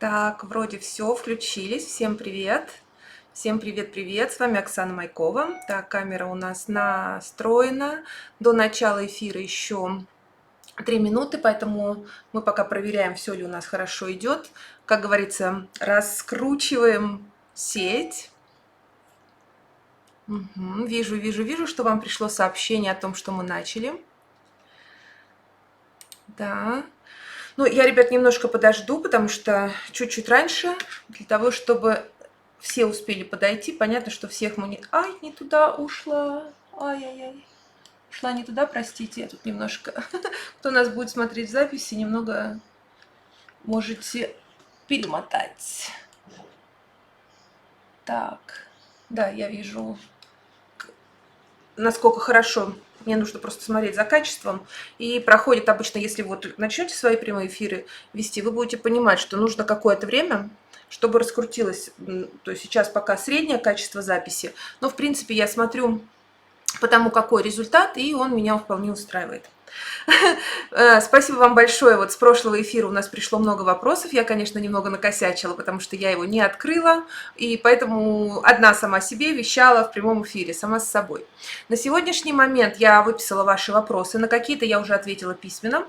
Так, вроде все, включились. Всем привет. Всем привет-привет. С вами Оксана Майкова. Так, камера у нас настроена. До начала эфира еще 3 минуты, поэтому мы пока проверяем, все ли у нас хорошо идет. Как говорится, раскручиваем сеть. Вижу, что вам пришло сообщение о том, что мы начали. Да. Ну, я, ребят, немножко подожду, потому что чуть-чуть раньше, для того, чтобы все успели подойти. Понятно, что всех мы не... Ай, не туда ушла. Ай-яй-яй. Ушла не туда, простите. Я тут немножко... Кто нас будет смотреть в записи, немного можете перемотать. Так. Да, я вижу, насколько хорошо. Мне нужно просто смотреть за качеством. И проходит обычно, если вот начнете свои прямые эфиры вести, вы будете понимать, что нужно какое-то время, чтобы раскрутилось. То есть сейчас пока среднее качество записи. Но, в принципе, я смотрю по тому, какой результат, и он меня вполне устраивает. Спасибо вам большое. Вот с прошлого эфира у нас пришло много вопросов. Я, конечно, немного накосячила, потому что я его не открыла, и поэтому одна сама себе вещала в прямом эфире, сама с собой. На сегодняшний момент я выписала ваши вопросы. На какие-то я уже ответила письменно.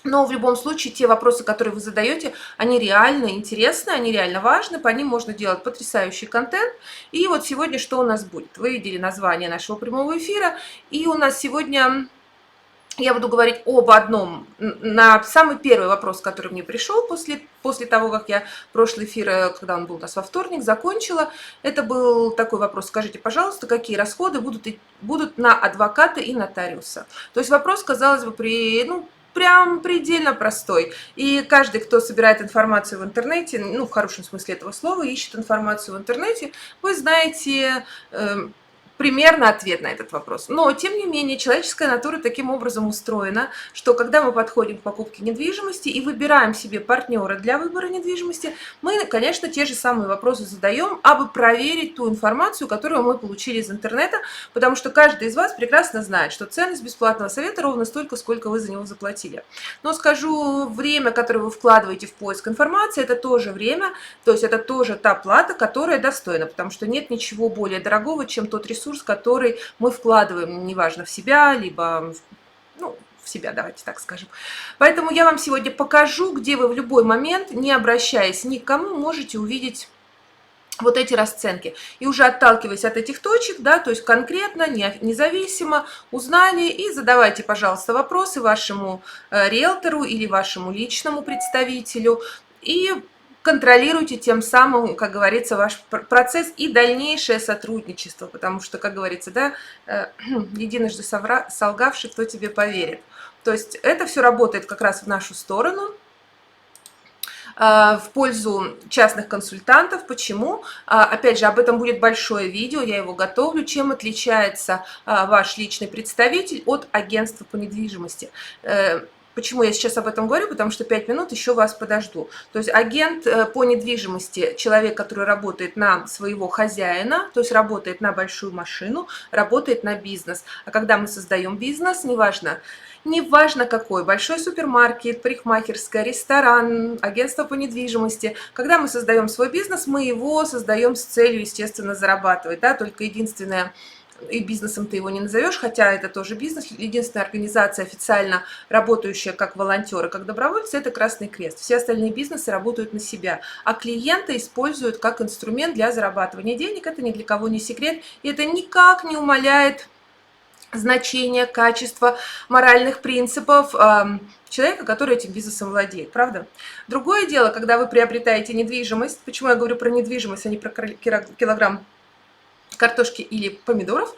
Но в любом случае те вопросы, которые вы задаете, они реально интересны, они реально важны, по ним можно делать потрясающий контент. И вот сегодня что у нас будет? Вы видели название нашего прямого эфира, и у нас сегодня... Я буду говорить об одном, на самый первый вопрос, который мне пришел после того, как я прошлый эфир, когда он был у нас во вторник, закончила. Это был такой вопрос: скажите, пожалуйста, какие расходы будут на адвоката и нотариуса? То есть вопрос, казалось бы, прям предельно простой. И каждый, кто собирает информацию в интернете, ну, в хорошем смысле этого слова, ищет информацию в интернете, вы знаете... примерно ответ на этот вопрос. Но, тем не менее, человеческая натура таким образом устроена, что когда мы подходим к покупке недвижимости и выбираем себе партнера для выбора недвижимости, мы, конечно, те же самые вопросы задаем, абы проверить ту информацию, которую мы получили из интернета, потому что каждый из вас прекрасно знает, что ценность бесплатного совета ровно столько, сколько вы за него заплатили. Но скажу, время, которое вы вкладываете в поиск информации, это тоже время, то есть это тоже та плата, которая достойна, потому что нет ничего более дорогого, чем тот ресурс, который мы вкладываем, неважно, в себя, либо в себя, давайте так скажем. Поэтому я вам сегодня покажу, где вы в любой момент, не обращаясь ни к кому, можете увидеть вот эти расценки. И уже отталкиваясь от этих точек, да, то есть конкретно, независимо, узнали, и задавайте, пожалуйста, вопросы вашему риэлтору или вашему личному представителю, и контролируйте тем самым, как говорится, ваш процесс и дальнейшее сотрудничество, потому что, как говорится, да, единожды солгавший, кто тебе поверит. То есть это все работает как раз в нашу сторону, в пользу частных консультантов. Почему? Опять же, об этом будет большое видео, я его готовлю. Чем отличается ваш личный представитель от агентства по недвижимости? Почему я сейчас об этом говорю? Потому что 5 минут еще вас подожду. То есть агент по недвижимости, человек, который работает на своего хозяина, то есть работает на большую машину, работает на бизнес. А когда мы создаем бизнес, неважно какой, большой супермаркет, парикмахерская, ресторан, агентство по недвижимости, когда мы создаем свой бизнес, мы его создаем с целью, естественно, зарабатывать. Да? Только единственное... И бизнесом ты его не назовешь, хотя это тоже бизнес. Единственная организация, официально работающая как волонтеры, как добровольцы, это Красный Крест. Все остальные бизнесы работают на себя, а клиента используют как инструмент для зарабатывания денег. Это ни для кого не секрет, и это никак не умаляет значение, качество, моральных принципов человека, который этим бизнесом владеет, правда? Другое дело, когда вы приобретаете недвижимость. Почему я говорю про недвижимость, а не про килограмм картошки или помидоров,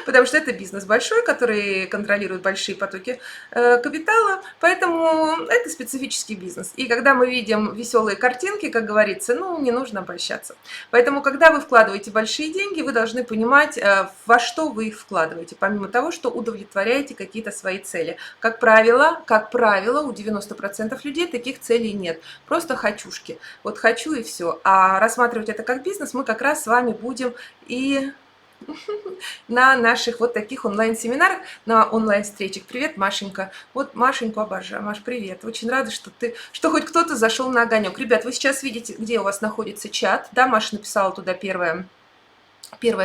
потому что это бизнес большой, который контролирует большие потоки капитала, поэтому это специфический бизнес. И когда мы видим веселые картинки, как говорится, не нужно обольщаться. Поэтому, когда вы вкладываете большие деньги, вы должны понимать, во что вы их вкладываете, помимо того, что удовлетворяете какие-то свои цели. Как правило, у 90% людей таких целей нет. Просто хочушки. Вот хочу и все. А рассматривать это как бизнес мы как раз с вами будем и на наших вот таких онлайн-семинарах, на онлайн-встречах. Привет, Машенька. Вот Машеньку обожаю. Маш, привет. Очень рада, что хоть кто-то зашел на огонек. Ребят, вы сейчас видите, где у вас находится чат. Да, Маша написала туда первое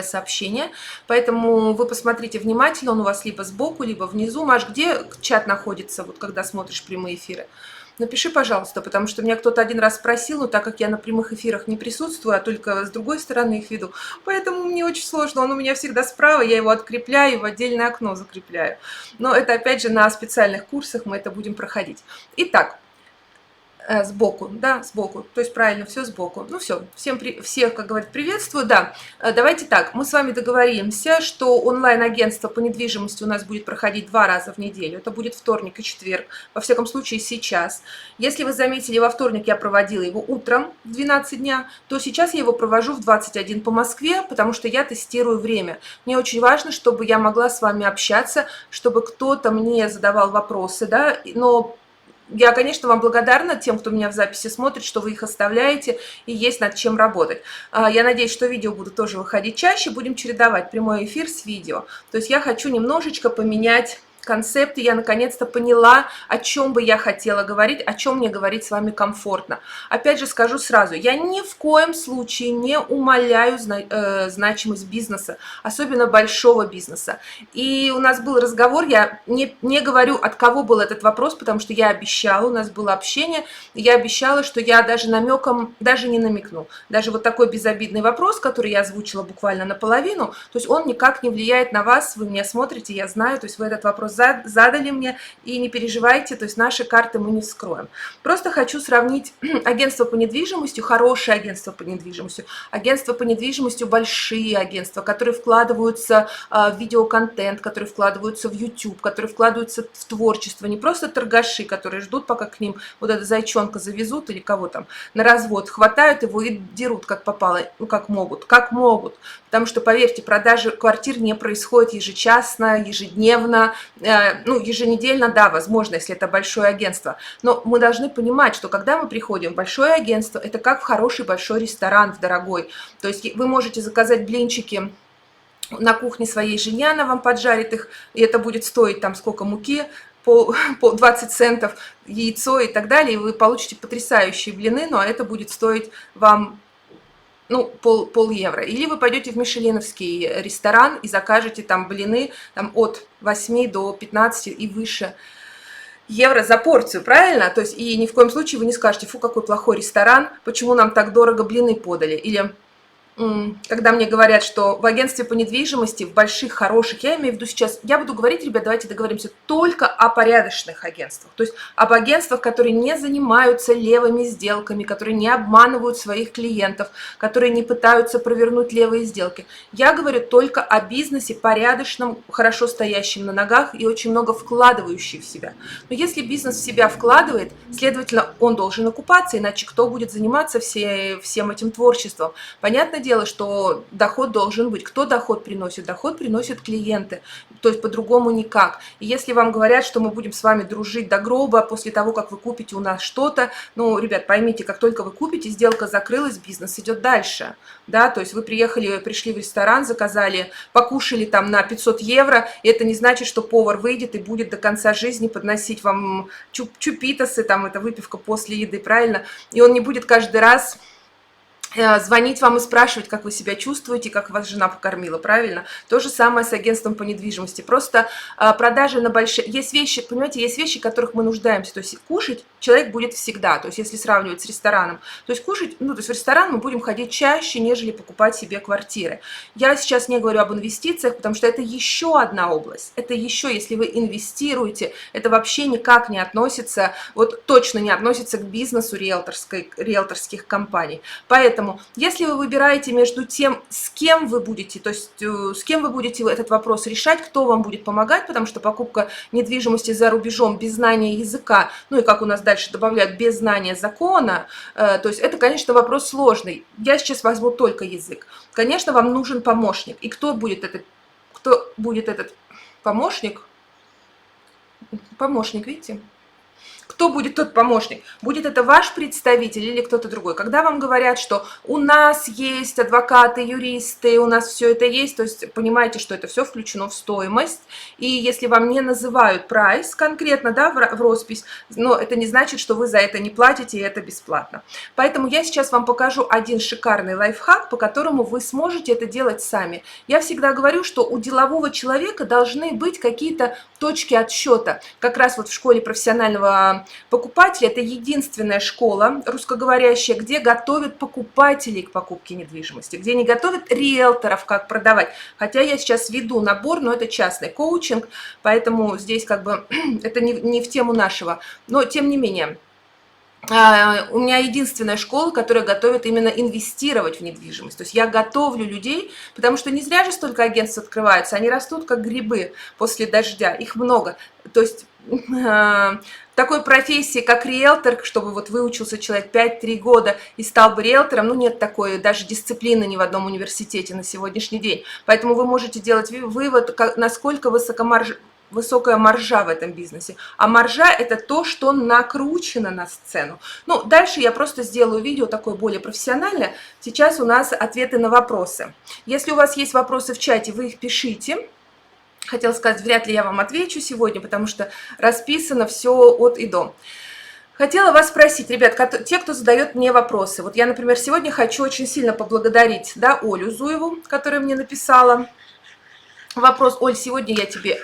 сообщение, поэтому вы посмотрите внимательно, он у вас либо сбоку, либо внизу. Маш, где чат находится, вот когда смотришь прямые эфиры? Напиши, пожалуйста, потому что меня кто-то один раз спросил, но так как я на прямых эфирах не присутствую, а только с другой стороны их веду, поэтому мне очень сложно. Он у меня всегда справа, я его открепляю и в отдельное окно закрепляю. Но это, опять же, на специальных курсах мы это будем проходить. Итак, сбоку, да, сбоку, то есть правильно, все сбоку. Ну все, всех, как говорят, приветствую, да. Давайте так, мы с вами договоримся, что онлайн-агентство по недвижимости у нас будет проходить 2 раза в неделю, это будет вторник и четверг, во всяком случае сейчас. Если вы заметили, во вторник я проводила его утром в 12 дня, то сейчас я его провожу в 21 по Москве, потому что я тестирую время. Мне очень важно, чтобы я могла с вами общаться, чтобы кто-то мне задавал вопросы, да, но я, конечно, вам благодарна тем, кто меня в записи смотрит, что вы их оставляете и есть над чем работать. Я надеюсь, что видео будут тоже выходить чаще, будем чередовать прямой эфир с видео. То есть я хочу немножечко поменять концепты, я наконец-то поняла, о чем бы я хотела говорить, о чем мне говорить с вами комфортно. Опять же скажу сразу, я ни в коем случае не умаляю значимость бизнеса, особенно большого бизнеса. И у нас был разговор, я не говорю, от кого был этот вопрос, потому что я обещала, у нас было общение, я обещала, что я даже намеком, даже не намекну. Даже вот такой безобидный вопрос, который я озвучила буквально наполовину, то есть он никак не влияет на вас, вы меня смотрите, я знаю, то есть вы этот вопрос задали мне, и не переживайте, то есть наши карты мы не вскроем. Просто хочу сравнить агентство по недвижимости, хорошее агентство по недвижимости, большие агентства, которые вкладываются в видеоконтент, которые вкладываются в YouTube, которые вкладываются в творчество, не просто торгаши, которые ждут, пока к ним вот эта зайчонка завезут или кого там на развод, хватают его и дерут как попало, ну как могут, потому что, поверьте, продажи квартир не происходят ежечасно, ежедневно, ну, еженедельно, да, возможно, если это большое агентство. Но мы должны понимать, что когда мы приходим в большое агентство, это как в хороший большой ресторан, в дорогой. То есть вы можете заказать блинчики на кухне своей жене, она вам поджарит их, и это будет стоить там сколько муки, по 20 центов, яйцо и так далее, и вы получите потрясающие блины, но это будет стоить вам, ну, пол евро. Или вы пойдете в мишеленовский ресторан и закажете там блины там, от 8 до 15 и выше евро за порцию, правильно? То есть и ни в коем случае вы не скажете, фу, какой плохой ресторан, почему нам так дорого блины подали. Или когда мне говорят, что в агентстве по недвижимости, в больших, хороших, я имею в виду сейчас, я буду говорить, ребят, давайте договоримся, только о порядочных агентствах, то есть об агентствах, которые не занимаются левыми сделками, которые не обманывают своих клиентов, которые не пытаются провернуть левые сделки. Я говорю только о бизнесе порядочном, хорошо стоящем на ногах и очень много вкладывающий в себя. Но если бизнес в себя вкладывает, следовательно, он должен окупаться, иначе кто будет заниматься всем этим творчеством? Понятно дело, что доход должен быть. Кто доход приносит? Доход приносят клиенты. То есть по-другому никак. И если вам говорят, что мы будем с вами дружить до гроба после того, как вы купите у нас что-то, ну, ребят, поймите, как только вы купите, сделка закрылась, бизнес идет дальше. Да, то есть вы пришли в ресторан, заказали, покушали там на 500 евро, и это не значит, что повар выйдет и будет до конца жизни подносить вам чупитосы, там это выпивка после еды, правильно? И он не будет каждый раз звонить вам и спрашивать, как вы себя чувствуете, как вас жена покормила, правильно? То же самое с агентством по недвижимости. Просто продажи на большие... Есть вещи, понимаете, есть вещи, в которых мы нуждаемся. То есть кушать человек будет всегда. То есть если сравнивать с рестораном. То есть кушать, ну, то есть в ресторан мы будем ходить чаще, нежели покупать себе квартиры. Я сейчас не говорю об инвестициях, потому что это еще одна область. Это еще, если вы инвестируете, это вообще никак не относится, вот точно не относится к бизнесу риэлторских компаний. Поэтому, если вы выбираете между тем, с кем вы будете, то есть с кем вы будете этот вопрос решать, кто вам будет помогать, потому что покупка недвижимости за рубежом без знания языка, ну и как у нас дальше добавляют, без знания закона, то есть это, конечно, вопрос сложный. Я сейчас возьму только язык. Конечно, вам нужен помощник. И кто будет этот помощник? Помощник, видите? кто будет тот помощник? Будет это ваш представитель или кто-то другой? Когда вам говорят, что у нас есть адвокаты, юристы, у нас все это есть, то есть понимаете, что это все включено в стоимость, и если вам не называют прайс конкретно, да, в роспись, но это не значит, что вы за это не платите, и это бесплатно. Поэтому я сейчас вам покажу один шикарный лайфхак, по которому вы сможете это делать сами. Я всегда говорю, что у делового человека должны быть какие-то точки отсчета. Как раз вот в школе профессионального покупателя, это единственная школа русскоговорящая, где готовят покупателей к покупке недвижимости, где не готовят риэлторов, как продавать. Хотя я сейчас веду набор, но это частный коучинг, поэтому здесь как бы это не в тему нашего. Но тем не менее, у меня единственная школа, которая готовит именно инвестировать в недвижимость. То есть я готовлю людей, потому что не зря же столько агентств открываются, они растут как грибы после дождя, их много. То есть такой профессии, как риэлтор, чтобы вот выучился человек 5-3 года и стал бы риэлтором, ну нет такой даже дисциплины ни в одном университете на сегодняшний день. Поэтому вы можете делать вывод, насколько высокая маржа в этом бизнесе. А маржа – это то, что накручено на сцену. Ну, дальше я просто сделаю видео такое более профессиональное. Сейчас у нас ответы на вопросы. Если у вас есть вопросы в чате, вы их пишите. Хотела сказать, вряд ли я вам отвечу сегодня, потому что расписано все от и до. Хотела вас спросить, ребят, те, кто задает мне вопросы. Вот я, например, сегодня хочу очень сильно поблагодарить, да, Олю Зуеву, которая мне написала вопрос. Оль, сегодня я тебе...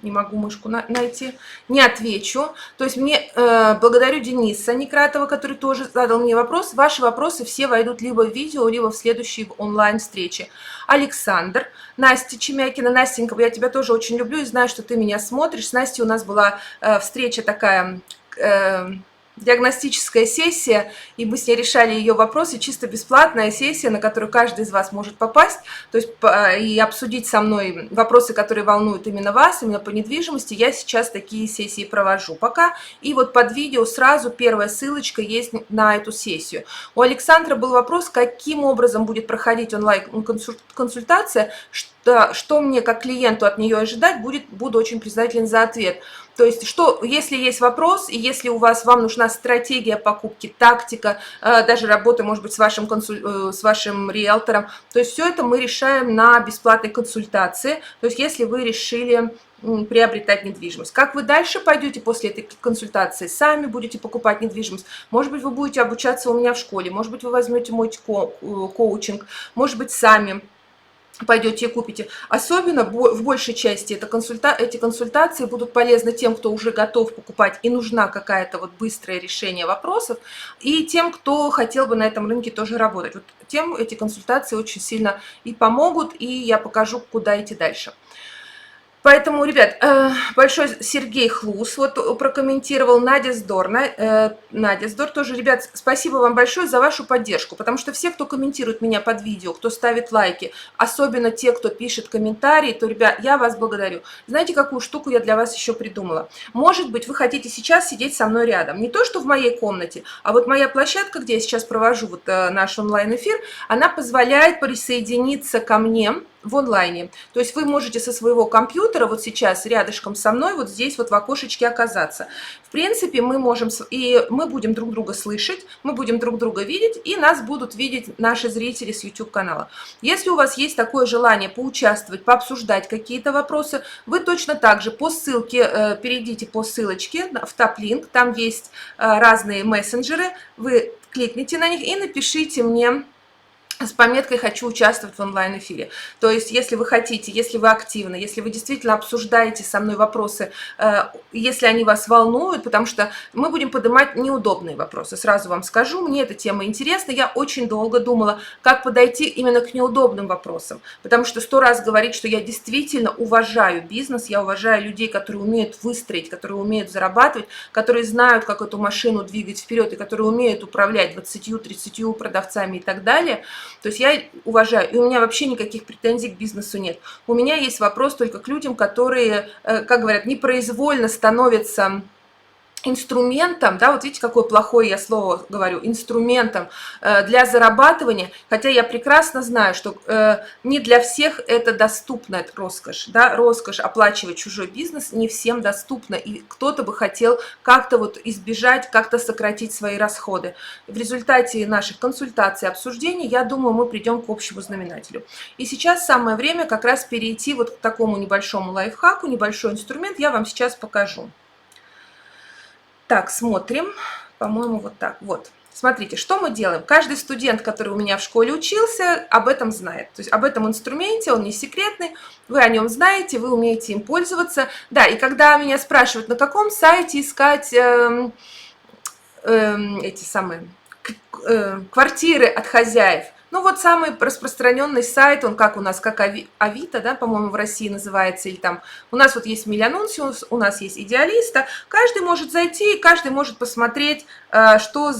Не могу мышку найти, не отвечу. То есть мне благодарю Дениса Некратова, который тоже задал мне вопрос. Ваши вопросы все войдут либо в видео, либо в следующей онлайн-встрече. Александр, Настя Чемякина. Настенька, я тебя тоже очень люблю и знаю, что ты меня смотришь. С Настей у нас была встреча такая... диагностическая сессия, и мы с ней решали ее вопросы, чисто бесплатная сессия, на которую каждый из вас может попасть, то есть и обсудить со мной вопросы, которые волнуют именно вас, именно по недвижимости. Я сейчас такие сессии провожу пока, и вот под видео сразу первая ссылочка есть на эту сессию. У Александра был вопрос, каким образом будет проходить онлайн-консультация, что мне как клиенту от нее ожидать, буду очень признателен за ответ. То есть, если есть вопрос, и если вам нужна стратегия покупки, тактика, даже работа, может быть, с вашим риэлтором, то есть все это мы решаем на бесплатной консультации. То есть если вы решили приобретать недвижимость. Как вы дальше пойдете после этой консультации? Сами будете покупать недвижимость? Может быть, вы будете обучаться у меня в школе, может быть, вы возьмете мой коучинг, может быть, сами пойдете и купите. Особенно в большей части эти консультации будут полезны тем, кто уже готов покупать и нужна какая-то вот быстрое решение вопросов, и тем, кто хотел бы на этом рынке тоже работать. Вот тем эти консультации очень сильно и помогут, и я покажу, куда идти дальше. Поэтому, ребят, большой Сергей Хлус вот прокомментировал, Надя Здор. Надя Здор тоже, ребят, спасибо вам большое за вашу поддержку, потому что все, кто комментирует меня под видео, кто ставит лайки, особенно те, кто пишет комментарии, то, ребят, я вас благодарю. Знаете, какую штуку я для вас еще придумала? Может быть, вы хотите сейчас сидеть со мной рядом. Не то, что в моей комнате, а вот моя площадка, где я сейчас провожу вот наш онлайн-эфир, она позволяет присоединиться ко мне в онлайне. То есть вы можете со своего компьютера вот сейчас рядышком со мной вот здесь вот в окошечке оказаться. В принципе, мы будем друг друга слышать, мы будем друг друга видеть, и нас будут видеть наши зрители с YouTube-канала. Если у вас есть такое желание поучаствовать, пообсуждать какие-то вопросы, вы точно так же по ссылке, перейдите по ссылочке в топ-линк, там есть разные мессенджеры, вы кликните на них и напишите мне с пометкой «Хочу участвовать в онлайн-эфире». То есть, если вы хотите, если вы активны, если вы действительно обсуждаете со мной вопросы, если они вас волнуют, потому что мы будем поднимать неудобные вопросы. Сразу вам скажу, мне эта тема интересна. Я очень долго думала, как подойти именно к неудобным вопросам. Потому что 100 раз говорить, что я действительно уважаю бизнес, я уважаю людей, которые умеют выстроить, которые умеют зарабатывать, которые знают, как эту машину двигать вперед, и которые умеют управлять 20-30 продавцами и так далее. То есть я уважаю, и у меня вообще никаких претензий к бизнесу нет. У меня есть вопрос только к людям, которые, как говорят, непроизвольно становятся инструментом, да, вот видите, какое плохое я слово говорю, инструментом для зарабатывания, хотя я прекрасно знаю, что не для всех это доступно, это роскошь, да, роскошь оплачивать чужой бизнес не всем доступна, и кто-то бы хотел как-то вот избежать, как-то сократить свои расходы. В результате наших консультаций, обсуждений, я думаю, мы придем к общему знаменателю. И сейчас самое время как раз перейти вот к такому небольшому лайфхаку, небольшой инструмент я вам сейчас покажу. Так, смотрим, по-моему, вот так, вот. Смотрите, что мы делаем. Каждый студент, который у меня в школе учился, об этом знает. То есть об этом инструменте, он не секретный, вы о нем знаете, вы умеете им пользоваться. Да, и когда меня спрашивают, на каком сайте искать эти самые квартиры от хозяев, ну вот самый распространенный сайт, он как у нас, как Авито, да, по-моему, в России называется, или там, у нас вот есть Миллианунсиус, у нас есть Идеалиста, каждый может зайти, каждый может посмотреть, что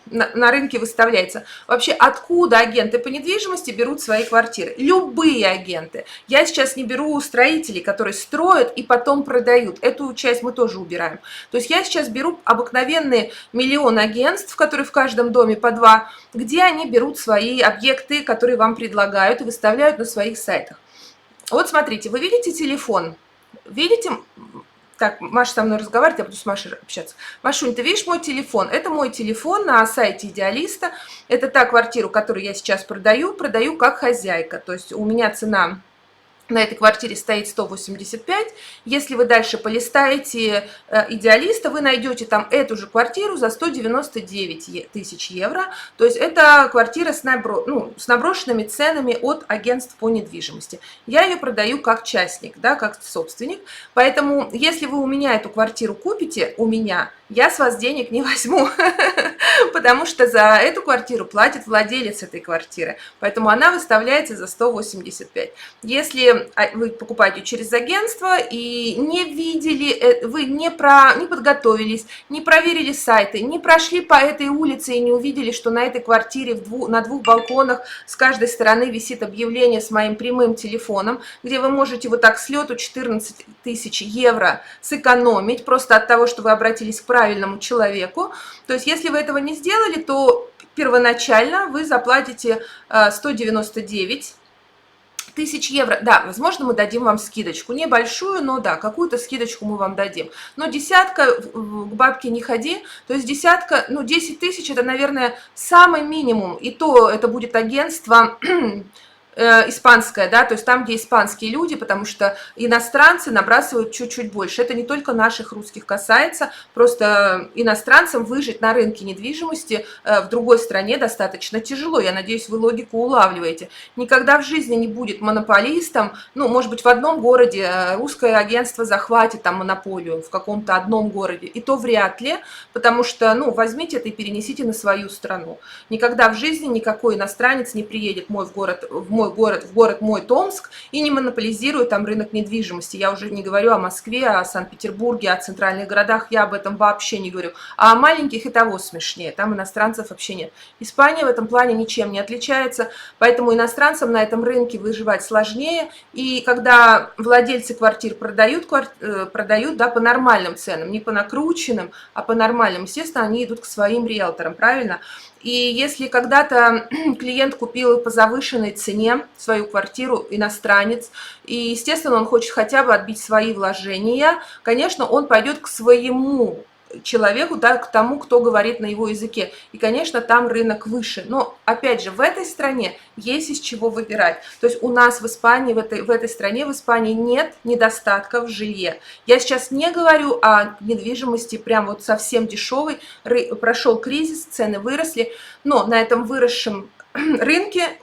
на рынке выставляется. Вообще, откуда агенты по недвижимости берут свои квартиры? Любые агенты. Я сейчас не беру строителей, которые строят и потом продают. Эту часть мы тоже убираем. То есть я сейчас беру обыкновенные миллион агентств, которые в каждом доме по 2, где они берут свои объекты, которые вам предлагают и выставляют на своих сайтах. Вот смотрите, вы видите телефон? Видите? Так, Маша со мной разговаривает, я буду с Машей общаться. Машунь, ты видишь мой телефон? Это мой телефон на сайте Идеалиста. Это та квартира, которую я сейчас продаю как хозяйка. То есть у меня цена на этой квартире стоит 185. Если вы дальше полистаете Идеалиста, вы найдете там эту же квартиру за 199 тысяч евро. То есть это квартира с наброшенными ценами от агентств по недвижимости. Я ее продаю как частник, да, как собственник. Поэтому, если вы у меня эту квартиру купите, я с вас денег не возьму, потому что за эту квартиру платит владелец этой квартиры. Поэтому она выставляется за 185. Если вы покупаете через агентство и не видели, вы не подготовились, не проверили сайты, не прошли по этой улице и не увидели, что на этой квартире на 2 балконах с каждой стороны висит объявление с моим прямым телефоном, где вы можете вот так с лету 14 тысяч евро сэкономить просто от того, что вы обратились к правильному человеку. То есть если вы этого не сделали, то первоначально вы заплатите 199 тысяч евро. Да, возможно, мы дадим вам скидочку. Небольшую, но да, какую-то скидочку мы вам дадим. Но десятка, к бабке не ходи. То есть десятка, 10 тысяч это, наверное, самый минимум. И то это будет агентство испанская, да, то есть там, где испанские люди, потому что иностранцы набрасывают чуть-чуть больше. Это не только наших русских касается, просто иностранцам выжить на рынке недвижимости в другой стране достаточно тяжело. Я надеюсь, вы логику улавливаете. Никогда в жизни не будет монополистом, может быть, в одном городе русское агентство захватит там монополию, в каком-то одном городе, и то вряд ли, потому что, возьмите это и перенесите на свою страну. Никогда в жизни никакой иностранец не приедет в город мой Томск и не монополизирует там рынок недвижимости. Я уже не говорю о Москве, о Санкт-Петербурге, о центральных городах, я об этом вообще не говорю. А о маленьких и того смешнее, там иностранцев вообще нет. Испания в этом плане ничем не отличается, поэтому иностранцам на этом рынке выживать сложнее. И когда владельцы квартир продают, да, по нормальным ценам, не по накрученным, а по нормальным, естественно, они идут к своим риэлторам, правильно? И если когда-то клиент купил по завышенной цене свою квартиру, иностранец, и, естественно, он хочет хотя бы отбить свои вложения, конечно, он пойдет к своему человеку, да, к тому, кто говорит на его языке. И, конечно, там рынок выше. Но, опять же, в этой стране есть из чего выбирать. То есть у нас в Испании, в этой стране, в Испании нет недостатка в жилье. Я сейчас не говорю о недвижимости прям вот совсем дешевой. Прошел кризис, цены выросли, но на этом выросшем рынке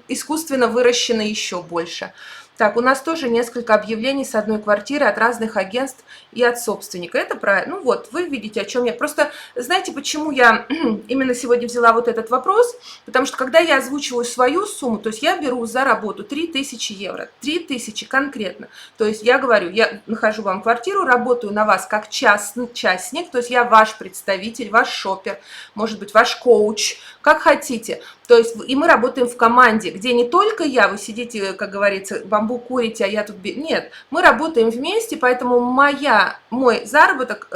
искусственно выращено еще больше. Так, у нас тоже несколько объявлений с одной квартиры от разных агентств и от собственника. Это правильно. Вы видите, о чем я. Просто знаете, почему я именно сегодня взяла вот этот вопрос? Потому что когда я озвучиваю свою сумму, то есть я беру за работу 3000 евро. 3000 конкретно. То есть я говорю, я нахожу вам квартиру, работаю на вас как частник, то есть я ваш представитель, ваш шопер, может быть, ваш коуч, как хотите. То есть и мы работаем в команде, где не только я, вы сидите, как говорится, бамбук курите, а я тут... Нет, мы работаем вместе, поэтому мой заработок,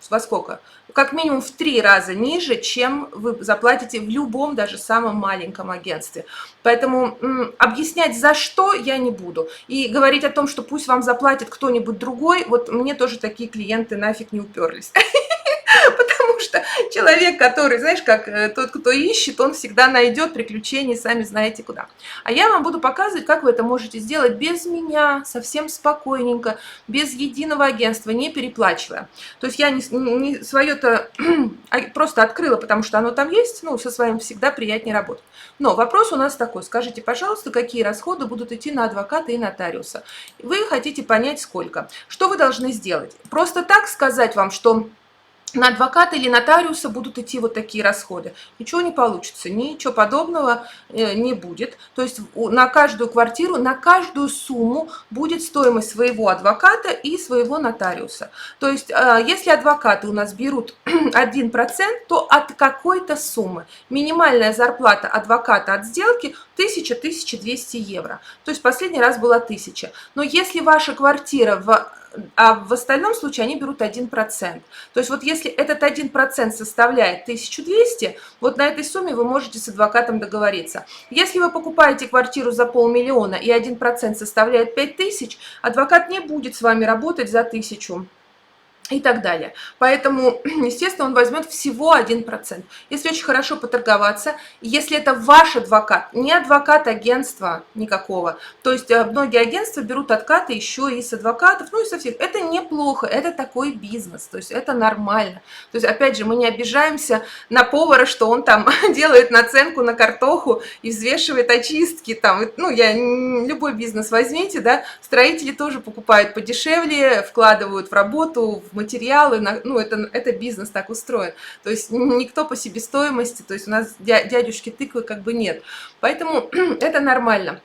Во сколько? Как минимум в 3 раза ниже, чем вы заплатите в любом, даже самом маленьком агентстве. Поэтому объяснять, за что, я не буду. И говорить о том, что пусть вам заплатит кто-нибудь другой, вот мне тоже такие клиенты нафиг не уперлись. Потому что человек, который, знаешь, как тот, кто ищет, он всегда найдет приключения, сами знаете куда. А я вам буду показывать, как вы это можете сделать без меня, совсем спокойненько, без единого агентства, не переплачивая. То есть я не свое-то просто открыла, потому что оно там есть, ну, со своим всегда приятнее работать. Но вопрос у нас такой: скажите, пожалуйста, какие расходы будут идти на адвоката и нотариуса? Вы хотите понять, сколько. Что вы должны сделать? Просто так сказать вам, что на адвоката или нотариуса будут идти вот такие расходы. Ничего не получится, ничего подобного не будет. То есть на каждую квартиру, на каждую сумму будет стоимость своего адвоката и своего нотариуса. То есть если адвокаты у нас берут 1%, то от какой-то суммы. Минимальная зарплата адвоката от сделки 1000-1200 евро. То есть последний раз была 1000. Но если ваша квартира а в остальном случае они берут 1%. То есть вот если этот 1% составляет 1200, вот на этой сумме вы можете с адвокатом договориться. Если вы покупаете квартиру за 500 000 и 1% составляет 5000, адвокат не будет с вами работать за 1000. И так далее. Поэтому, естественно, он возьмет всего 1%. Если очень хорошо поторговаться, если это ваш адвокат, не адвокат агентства никакого, то есть многие агентства берут откаты еще и с адвокатов, ну и со всех. Это неплохо, это такой бизнес, то есть это нормально. То есть, опять же, мы не обижаемся на повара, что он там делает наценку на картоху и взвешивает очистки. Там, ну, любой бизнес возьмите, да, строители тоже покупают подешевле, вкладывают в работу, в материалы, ну, это бизнес так устроен. То есть никто по себестоимости, то есть у нас дядюшки тыквы как бы нет. Поэтому это нормально.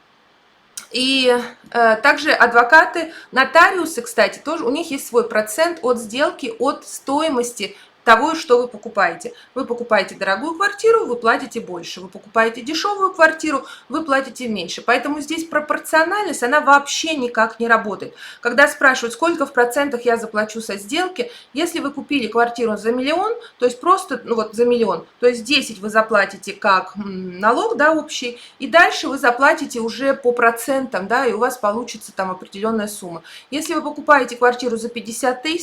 И также адвокаты, нотариусы, кстати, тоже у них есть свой процент от сделки, от стоимости того, что вы покупаете. Вы покупаете дорогую квартиру, вы платите больше. Вы покупаете дешевую квартиру, вы платите меньше. Поэтому здесь пропорциональность, она вообще никак не работает. Когда спрашивают, сколько в процентах я заплачу со сделки, если вы купили квартиру за 1 000 000, то есть просто, ну вот за 1 000 000, то есть 10 вы заплатите как налог, да, общий, и дальше вы заплатите уже по процентам, да, и у вас получится там определенная сумма. Если вы покупаете квартиру за 50 000,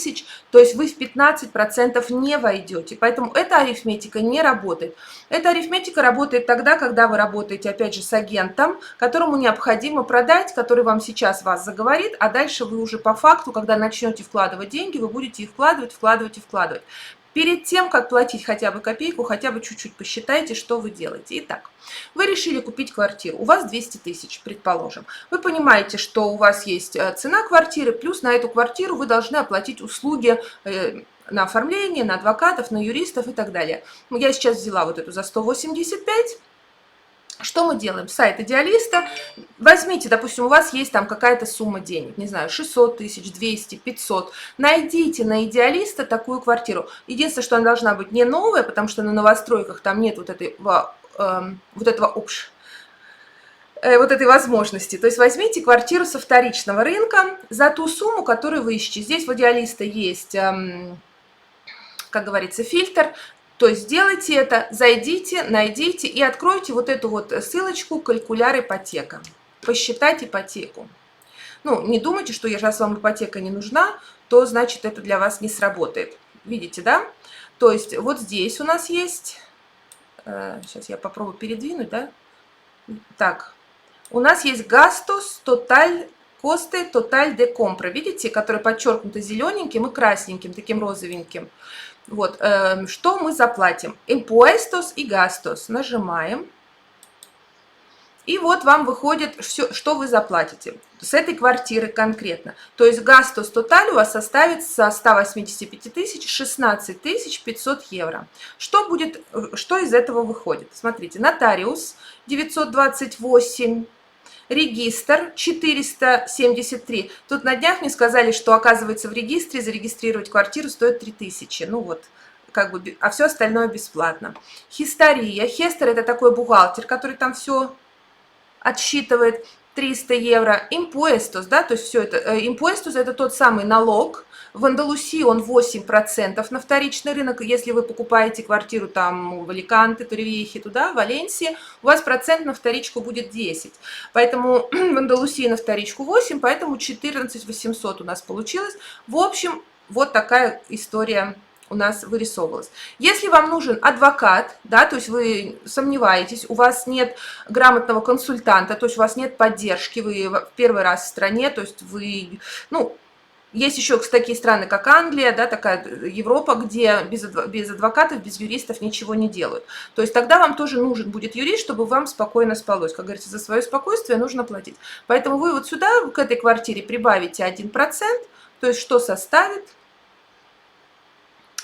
то есть вы в 15% не войдете. Поэтому эта арифметика не работает. Эта арифметика работает тогда, когда вы работаете, опять же, с агентом, которому необходимо продать, который вам сейчас вас заговорит, а дальше вы уже по факту, когда начнете вкладывать деньги, вы будете их вкладывать, вкладывать и вкладывать. Перед тем, как платить хотя бы копейку, хотя бы чуть-чуть посчитайте, что вы делаете. Итак, вы решили купить квартиру, у вас 200 000, предположим. Вы понимаете, что у вас есть цена квартиры, плюс на эту квартиру вы должны оплатить услуги на оформление, на адвокатов, на юристов и так далее. Я сейчас взяла вот эту за 185. Что мы делаем? Сайт идеалиста. Возьмите, допустим, у вас есть там какая-то сумма денег, не знаю, 600 000, 200, 500. Найдите на идеалиста такую квартиру. Единственное, что она должна быть не новая, потому что на новостройках там нет вот этой возможности. То есть возьмите квартиру со вторичного рынка за ту сумму, которую вы ищете. Здесь в идеалиста есть, как говорится, фильтр. То есть сделайте это, зайдите, найдите и откройте вот эту вот ссылочку «Калькуляр ипотека». Посчитать ипотеку. Ну, не думайте, что раз вам ипотека не нужна, то значит это для вас не сработает. Видите, да? То есть вот здесь у нас есть, сейчас я попробую передвинуть, да? Так, у нас есть gastos total, coste total de compra, видите, которые подчеркнуты зелененьким и красненьким, таким розовеньким. Вот, что мы заплатим? Impuestos и gastos. Нажимаем. И вот вам выходит, все, что вы заплатите с этой квартиры конкретно. То есть gastos total у вас составит со 185 000 16 500 евро. Что из этого выходит? Смотрите, нотариус 928. Регистр 473. Тут на днях мне сказали, что, оказывается, в регистре зарегистрировать квартиру стоит 3000. Ну вот, как бы, а все остальное бесплатно. Хистория. Хестер — это такой бухгалтер, который там все отсчитывает. 300 евро. Импуэстус, да, то есть все это. Импуэстус — это тот самый налог, В Андалусии он 8% на вторичный рынок. Если вы покупаете квартиру там в Аликанте, Торревьехе, туда, в Валенсии, у вас процент на вторичку будет 10. Поэтому в Андалусии на вторичку 8, поэтому 14 800 у нас получилось. В общем, вот такая история у нас вырисовывалась. Если вам нужен адвокат, да, то есть вы сомневаетесь, у вас нет грамотного консультанта, то есть у вас нет поддержки, вы в первый раз в стране, то есть вы, ну, есть еще такие страны, как Англия, да, такая Европа, где без адвокатов, без юристов ничего не делают. То есть тогда вам тоже нужен будет юрист, чтобы вам спокойно спалось. Как говорится, за свое спокойствие нужно платить. Поэтому вы вот сюда, к этой квартире прибавите 1%, то есть что составит?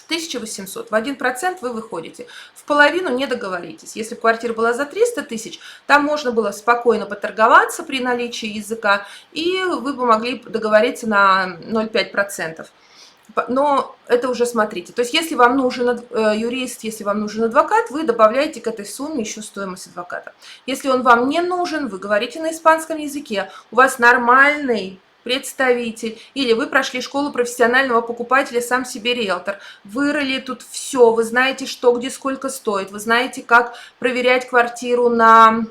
1800. В 1% вы выходите. В половину не договоритесь. Если квартира была за 300 тысяч, там можно было спокойно поторговаться при наличии языка, и вы бы могли договориться на 0,5%. Но это уже смотрите. То есть если вам нужен юрист, если вам нужен адвокат, вы добавляете к этой сумме еще стоимость адвоката. Если он вам не нужен, вы говорите на испанском языке, у вас нормальный представитель, или вы прошли школу профессионального покупателя, сам себе риэлтор, вырыли тут все, вы знаете, что, где, сколько стоит, вы знаете, как проверять квартиру на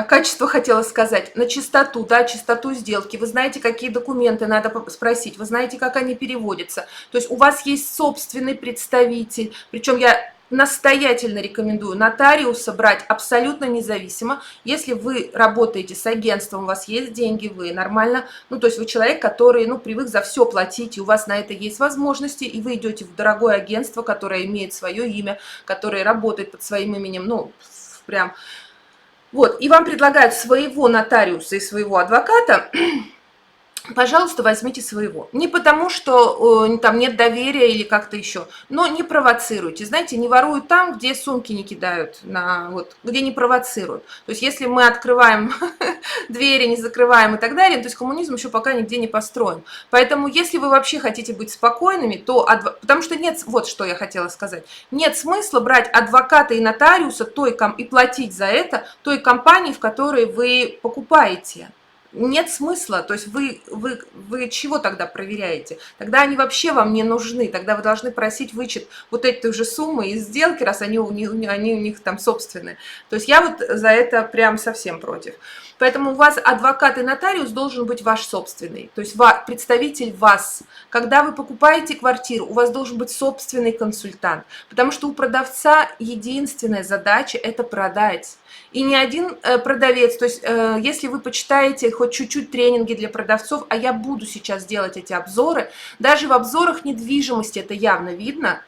качество, хотела сказать, на чистоту, да, чистоту сделки, вы знаете, какие документы надо спросить, вы знаете, как они переводятся, то есть у вас есть собственный представитель, причем я настоятельно рекомендую нотариуса брать абсолютно независимо. Если вы работаете с агентством, у вас есть деньги, вы нормально, ну, то есть вы человек, который, ну, привык за все платить, и у вас на это есть возможности, и вы идете в дорогое агентство, которое имеет свое имя, которое работает под своим именем, ну, прям, вот, и вам предлагают своего нотариуса и своего адвоката, пожалуйста, возьмите своего. Не потому, что там нет доверия или как-то еще, но не провоцируйте. Знаете, не воруют там, где сумки не кидают, вот, где не провоцируют. То есть если мы открываем двери, не закрываем и так далее, то есть коммунизм еще пока нигде не построен. Поэтому если вы вообще хотите быть спокойными, то потому что нет, вот что я хотела сказать, нет смысла брать адвоката и нотариуса и платить за это той компании, в которой вы покупаете. Нет смысла, то есть вы чего тогда проверяете? Тогда они вообще вам не нужны, тогда вы должны просить вычет вот этой же суммы из сделки, раз они у них там собственные. То есть я вот за это прям совсем против. Поэтому у вас адвокат и нотариус должен быть ваш собственный, то есть представитель вас. Когда вы покупаете квартиру, у вас должен быть собственный консультант, потому что у продавца единственная задача – это продать. И ни один продавец, то есть если вы почитаете хоть чуть-чуть тренинги для продавцов, а я буду сейчас делать эти обзоры, даже в обзорах недвижимости это явно видно,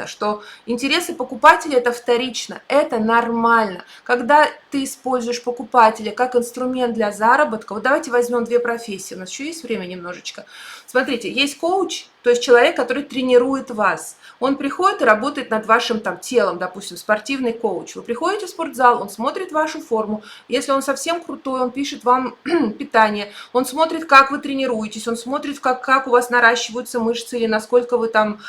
что интересы покупателя это вторично, это нормально. Когда ты используешь покупателя как инструмент для заработка, вот давайте возьмем две профессии, у нас еще есть время немножечко. Смотрите, есть коуч, то есть человек, который тренирует вас. Он приходит и работает над вашим там телом, допустим, спортивный коуч. Вы приходите в спортзал, он смотрит вашу форму. Если он совсем крутой, он пишет вам питание. Он смотрит, как вы тренируетесь, он смотрит, как у вас наращиваются мышцы или насколько вы там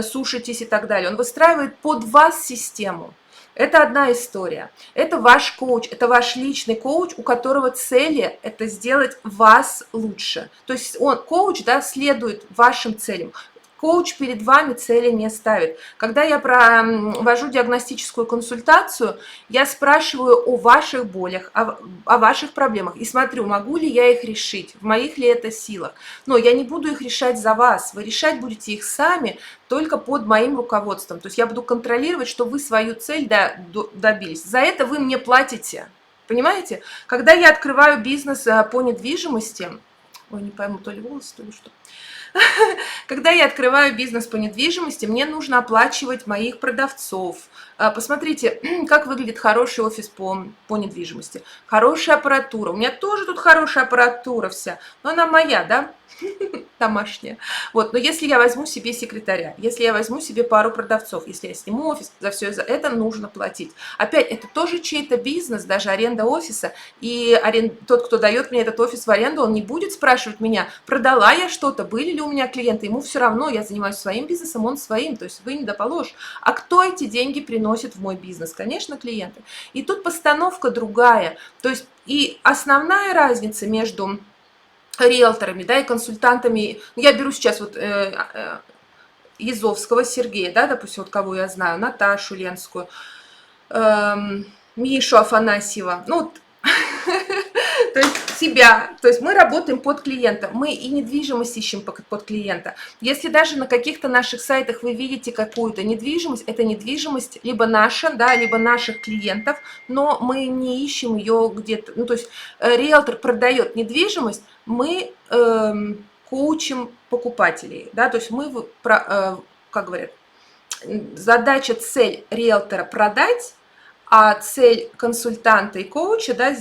сушитесь и так далее. Он выстраивает под вас систему. Это одна история. Это ваш коуч, это ваш личный коуч, у которого цели это сделать вас лучше. То есть коуч, да, следует вашим целям. Коуч перед вами цели не ставит. Когда я провожу диагностическую консультацию, я спрашиваю о ваших болях, о ваших проблемах и смотрю, могу ли я их решить, в моих ли это силах. Но я не буду их решать за вас, вы решать будете их сами, только под моим руководством. То есть я буду контролировать, что вы свою цель добились. За это вы мне платите. Понимаете? Когда я открываю бизнес по недвижимости, ой, не пойму, то ли волосы, то ли что. Когда я открываю бизнес по недвижимости, мне нужно оплачивать моих продавцов. Посмотрите, как выглядит хороший офис по недвижимости. Хорошая аппаратура. У меня тоже тут хорошая аппаратура вся, но она моя, да? Домашняя. Вот, но если я возьму себе секретаря, если я возьму себе пару продавцов, если я сниму офис, за все это нужно платить. Опять, это тоже чей-то бизнес, даже аренда офиса. И тот, кто дает мне этот офис в аренду, он не будет спрашивать меня, продала я что-то, были ли у меня клиенты. Ему все равно, я занимаюсь своим бизнесом, он своим, то есть вы не доположь. А кто эти деньги приносит в мой бизнес? Конечно, клиенты. И тут постановка другая. То есть и основная разница между риэлторами, да, и консультантами. Я беру сейчас вот Язовского Сергея, да, допустим, вот кого я знаю, Наташу Ленскую, Мишу Афанасьева, ну, вот, то есть себя, то есть мы работаем под клиента, мы и недвижимость ищем под клиента. Если даже на каких-то наших сайтах вы видите какую-то недвижимость, это недвижимость либо наша, да, либо наших клиентов, но мы не ищем ее где-то, ну, то есть риэлтор продает недвижимость, мы коучим покупателей, да, то есть мы, как говорят, задача, цель риэлтора продать, а цель консультанта и коуча, да,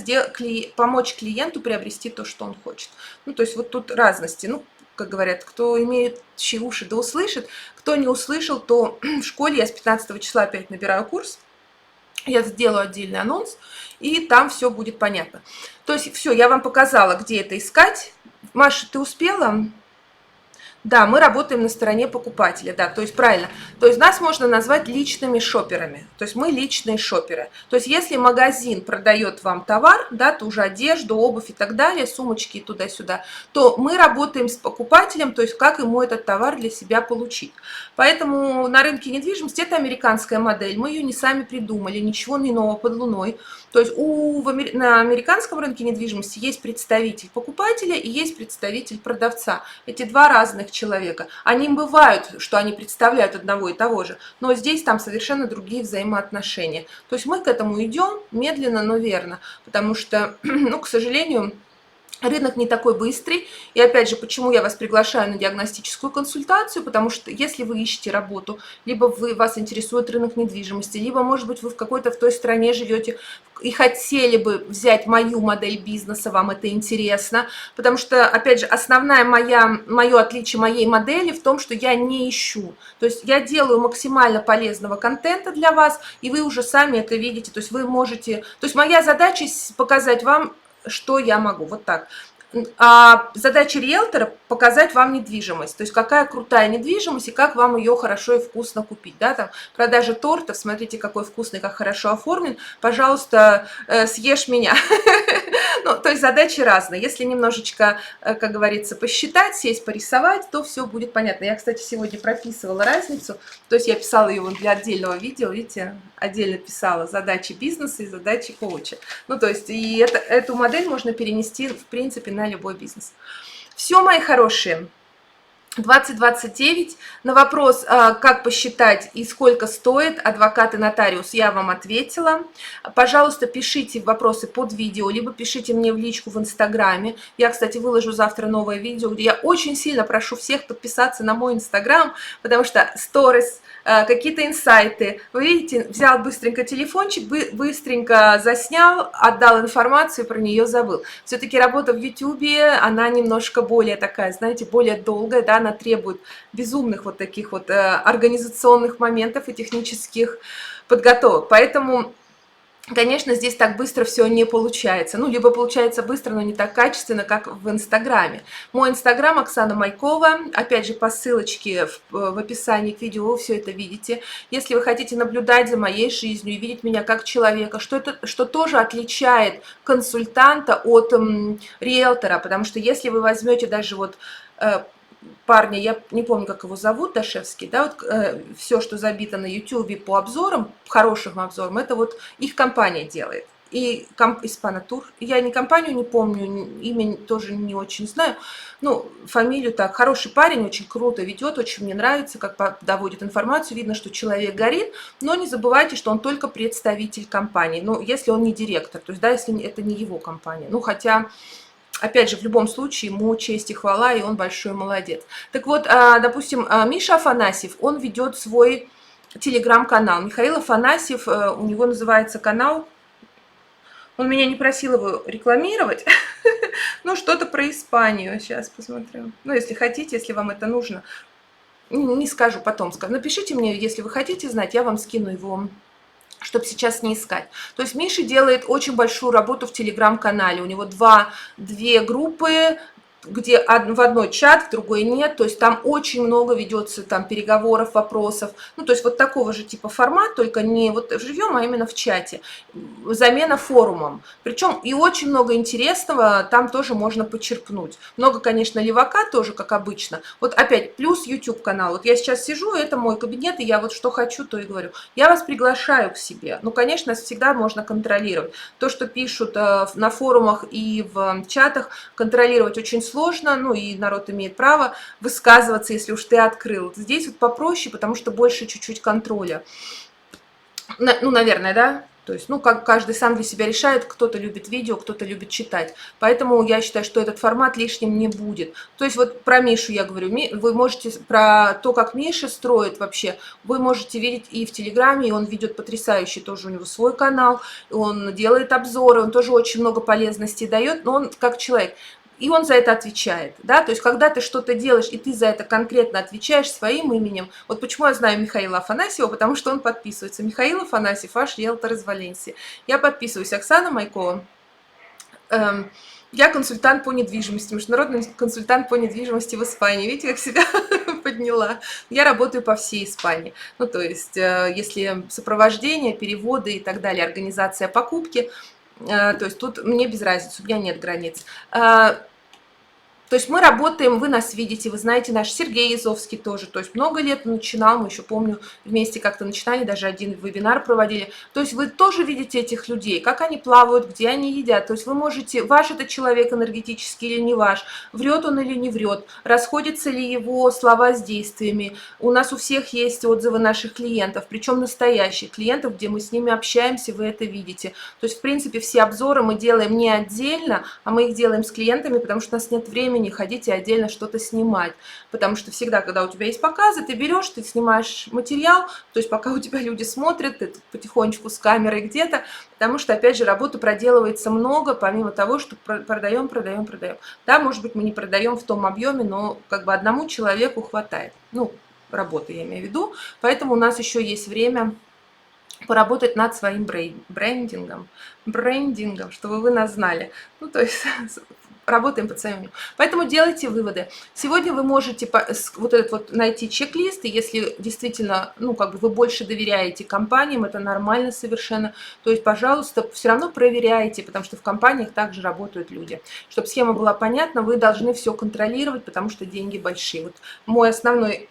помочь клиенту приобрести то, что он хочет. Ну, то есть вот тут разности. Ну, как говорят, кто имеет уши, да услышит. Кто не услышал, то в школе я с 15 числа опять набираю курс. Я сделаю отдельный анонс, и там все будет понятно. То есть все, я вам показала, где это искать. Маша, ты успела? Да, мы работаем на стороне покупателя, да, то есть правильно. То есть нас можно назвать личными шоперами, то есть мы личные шоперы. То есть если магазин продает вам товар, да, ту же одежду, обувь и так далее, сумочки туда-сюда, то мы работаем с покупателем, то есть как ему этот товар для себя получить. Поэтому на рынке недвижимости это американская модель, мы ее не сами придумали, ничего иного под луной. То есть на американском рынке недвижимости есть представитель покупателя и есть представитель продавца. Эти два разных человека. Они бывают, что они представляют одного и того же, но здесь там совершенно другие взаимоотношения. То есть мы к этому идем медленно, но верно, потому что, ну, к сожалению, рынок не такой быстрый. И опять же, почему я вас приглашаю на диагностическую консультацию, потому что если вы ищете работу, либо вас интересует рынок недвижимости, либо, может быть, вы в какой-то в той стране живете и хотели бы взять мою модель бизнеса, вам это интересно, потому что, опять же, основное мое отличие моей модели в том, что я не ищу. То есть я делаю максимально полезного контента для вас, и вы уже сами это видите. То есть вы можете... То есть моя задача показать вам, что я могу, вот так. А задача риэлтора – показать вам недвижимость, то есть какая крутая недвижимость и как вам ее хорошо и вкусно купить. Да, там продажа тортов, смотрите, какой вкусный, как хорошо оформлен, пожалуйста, съешь меня. Ну, то есть задачи разные. Если немножечко, как говорится, посчитать, сесть, порисовать, то все будет понятно. Я, кстати, сегодня прописывала разницу, то есть я писала ее для отдельного видео, видите, отдельно писала задачи бизнеса и задачи коуча. Ну, то есть и эту модель можно перенести, в принципе, на любой бизнес. Все, мои хорошие. 2029. На вопрос, как посчитать и сколько стоит адвокат и нотариус, я вам ответила. Пожалуйста, пишите вопросы под видео, либо пишите мне в личку в Инстаграме. Я, кстати, выложу завтра новое видео, где я очень сильно прошу всех подписаться на мой Инстаграм, потому что сторис, какие-то инсайты. Вы видите, взял быстренько телефончик, быстренько заснял, отдал информацию, про нее забыл. Все-таки работа в Ютубе, она немножко более такая, знаете, более долгая, да, она требует безумных вот таких вот организационных моментов и технических подготовок. Поэтому, конечно, здесь так быстро все не получается. Ну, либо получается быстро, но не так качественно, как в Инстаграме. Мой Инстаграм Оксана Майкова. Опять же, по ссылочке в описании к видео вы все это видите. Если вы хотите наблюдать за моей жизнью и видеть меня как человека, что тоже отличает консультанта от риэлтора, потому что если вы возьмете даже вот парня, я не помню, как его зовут, Дашевский, да, вот все, что забито на YouTube по обзорам, хорошим обзорам, это вот их компания делает. И Испанатур, я не компанию не помню, имя тоже не очень знаю, ну, фамилию так, хороший парень, очень круто ведет, очень мне нравится, как доводит информацию, видно, что человек горит, но не забывайте, что он только представитель компании, ну, если он не директор, то есть, да, если это не его компания, ну, хотя... Опять же, в любом случае, ему честь и хвала, и он большой молодец. Так вот, допустим, Миша Афанасьев, он ведет свой телеграм-канал. Михаил Афанасьев, у него называется канал, он меня не просил его рекламировать, ну, что-то про Испанию, сейчас посмотрю. Ну, если хотите, если вам это нужно, не скажу, потом скажу. Напишите мне, если вы хотите знать, я вам скину его, чтобы сейчас не искать. То есть Миша делает очень большую работу в телеграм-канале. У него две группы, где в одной чат, в другой нет, то есть там очень много ведется там переговоров, вопросов, ну, то есть вот такого же типа формат, только не вот живем, а именно в чате, замена форумом, причем и очень много интересного там тоже можно почерпнуть, много, конечно, левака тоже, как обычно, вот опять, плюс YouTube канал, вот я сейчас сижу, это мой кабинет, и я вот что хочу, то и говорю, я вас приглашаю к себе, ну, конечно, всегда можно контролировать, то, что пишут на форумах и в чатах, контролировать очень сложно, ну и народ имеет право высказываться, если уж ты открыл. Здесь вот попроще, потому что больше чуть-чуть контроля. Ну, наверное, да? То есть, ну, как каждый сам для себя решает, кто-то любит видео, кто-то любит читать. Поэтому я считаю, что этот формат лишним не будет. То есть, вот про Мишу я говорю, вы можете, про то, как Миша строит вообще, вы можете видеть и в Телеграме, и он ведет потрясающий, тоже у него свой канал, он делает обзоры, он тоже очень много полезностей дает, но он как человек. И он за это отвечает, да, то есть когда ты что-то делаешь, и ты за это конкретно отвечаешь своим именем, вот почему я знаю Михаила Афанасьева, потому что он подписывается, Михаил Афанасьев, ваш риэлтор из Валенсии, я подписываюсь, Оксана Майкова, я консультант по недвижимости, международный консультант по недвижимости в Испании, видите, как себя подняла, я работаю по всей Испании, ну, то есть, если сопровождение, переводы и так далее, организация покупки, то есть тут мне без разницы, у меня нет границ. То есть мы работаем, вы нас видите, вы знаете наш Сергей Язовский тоже, то есть много лет начинал, мы еще помню, вместе как-то начинали, даже один вебинар проводили. То есть вы тоже видите этих людей, как они плавают, где они едят. То есть вы можете, ваш это человек энергетический или не ваш, врет он или не врет, расходятся ли его слова с действиями. У нас у всех есть отзывы наших клиентов, причем настоящих клиентов, где мы с ними общаемся, вы это видите. То есть, в принципе, все обзоры мы делаем не отдельно, а мы их делаем с клиентами, потому что у нас нет времени ходить и отдельно что-то снимать, потому что всегда, когда у тебя есть показы, ты берешь, ты снимаешь материал, то есть пока у тебя люди смотрят, ты потихонечку с камерой где-то, потому что, опять же, работы проделывается много, помимо того, что продаем. Да, может быть, мы не продаем в том объеме, но как бы одному человеку хватает, ну, работы я имею в виду, поэтому у нас еще есть время поработать над своим брендингом, чтобы вы нас знали. Ну, то есть работаем по своему. Поэтому делайте выводы. Сегодня вы можете вот этот вот найти чек-лист, и если действительно, ну, как бы вы больше доверяете компаниям, это нормально совершенно, то есть, пожалуйста, все равно проверяйте, потому что в компаниях также работают люди. Чтобы схема была понятна, вы должны все контролировать, потому что деньги большие. Вот мой основной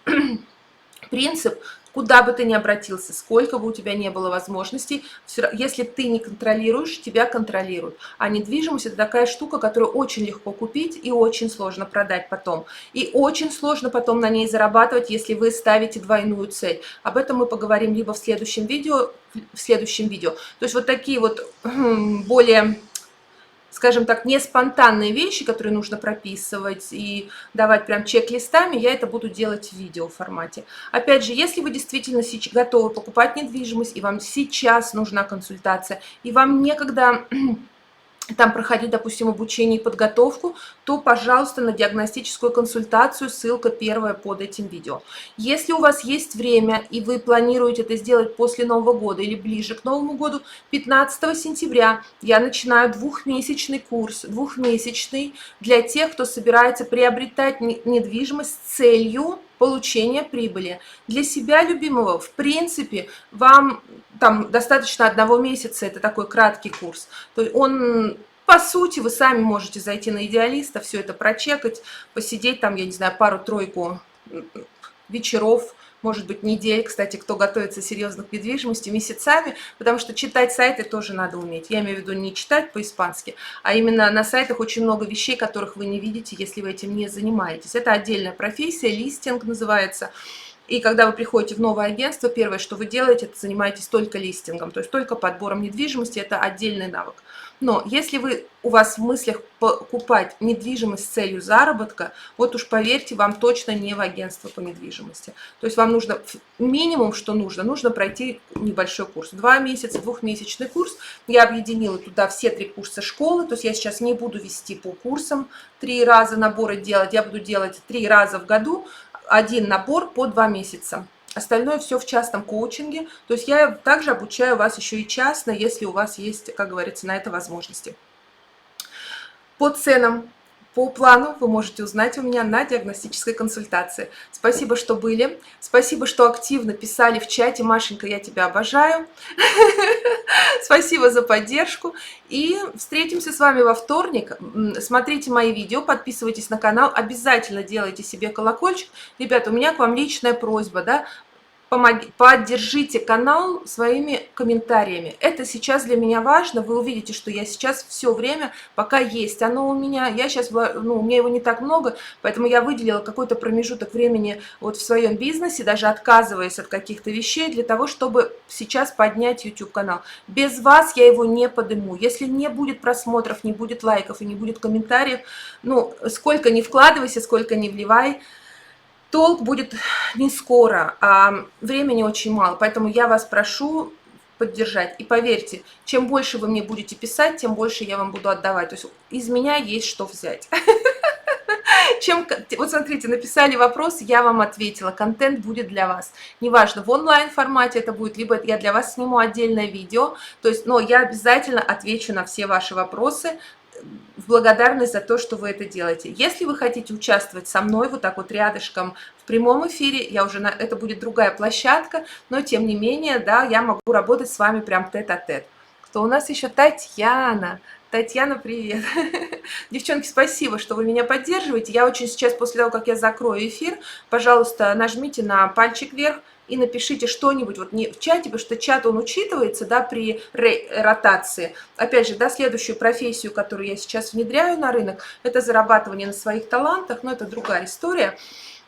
принцип: куда бы ты ни обратился, сколько бы у тебя не было возможностей, если ты не контролируешь, тебя контролируют. А недвижимость – это такая штука, которую очень легко купить и очень сложно продать потом. И очень сложно потом на ней зарабатывать, если вы ставите двойную цель. Об этом мы поговорим либо в следующем видео. То есть вот такие вот более, скажем так, не спонтанные вещи, которые нужно прописывать и давать прям чек-листами, я это буду делать в видеоформате. Опять же, если вы действительно готовы покупать недвижимость, и вам сейчас нужна консультация, и вам некогда там проходить, допустим, обучение и подготовку, то, пожалуйста, на диагностическую консультацию, ссылка первая под этим видео. Если у вас есть время, и вы планируете это сделать после Нового года или ближе к Новому году, 15 сентября я начинаю двухмесячный курс, двухмесячный, для тех, кто собирается приобретать недвижимость с целью получения прибыли. Для себя любимого, в принципе, вам там достаточно 1 месяца, это такой краткий курс. То есть он, по сути, вы сами можете зайти на Идеалиста, все это прочекать, посидеть там, я не знаю, пару-тройку вечеров, может быть, недель, кстати, кто готовится серьезно к недвижимости, месяцами, потому что читать сайты тоже надо уметь. Я имею в виду не читать по-испански, а именно на сайтах очень много вещей, которых вы не видите, если вы этим не занимаетесь. Это отдельная профессия, листинг называется. И когда вы приходите в новое агентство, первое, что вы делаете, это занимаетесь только листингом, то есть только подбором недвижимости, это отдельный навык. Но если у вас в мыслях покупать недвижимость с целью заработка, вот уж поверьте, вам точно не в агентство по недвижимости. То есть вам нужно, минимум, что нужно пройти небольшой курс. 2 месяца, двухмесячный курс. Я объединила туда все 3 курса школы, то есть я сейчас не буду вести по курсам 3 раза наборы делать, я буду делать 3 раза в году, один набор по 2 месяца. Остальное все в частном коучинге. То есть я также обучаю вас еще и частно, если у вас есть, как говорится, на это возможности. По ценам. по плану вы можете узнать у меня на диагностической консультации. Спасибо, что были. Спасибо, что активно писали в чате. Машенька, я тебя обожаю. Спасибо за поддержку. И встретимся с вами во вторник. Смотрите мои видео, подписывайтесь на канал. Обязательно делайте себе колокольчик. Ребята, у меня к вам личная просьба, да? Поддержите канал своими комментариями. Это сейчас для меня важно. Вы увидите, что я сейчас все время, пока есть оно у меня, я сейчас, ну, у меня его не так много, поэтому я выделила какой-то промежуток времени вот в своем бизнесе, даже отказываясь от каких-то вещей, для того, чтобы сейчас поднять YouTube канал. Без вас я его не подниму. Если не будет просмотров, не будет лайков и не будет комментариев, ну, сколько ни вкладывайся, сколько ни вливай, толк будет не скоро, а времени очень мало. Поэтому я вас прошу поддержать. И поверьте, чем больше вы мне будете писать, тем больше я вам буду отдавать. То есть из меня есть что взять. Вот смотрите, написали вопрос, я вам ответила. Контент будет для вас. Неважно, в онлайн формате это будет, либо я для вас сниму отдельное видео. То есть, но я обязательно отвечу на все ваши вопросы в благодарность за то, что вы это делаете. Если вы хотите участвовать со мной вот так вот рядышком в прямом эфире, это будет другая площадка, но тем не менее, да, я могу работать с вами прям тет-а-тет. Кто у нас еще? Татьяна. Татьяна, привет. Девчонки, спасибо, что вы меня поддерживаете. Я очень сейчас, после того, как я закрою эфир, пожалуйста, нажмите на пальчик вверх и напишите что-нибудь вот не в чате, потому что чат, он учитывается, да, при ротации. Опять же, да, следующую профессию, которую я сейчас внедряю на рынок, это зарабатывание на своих талантах, но это другая история.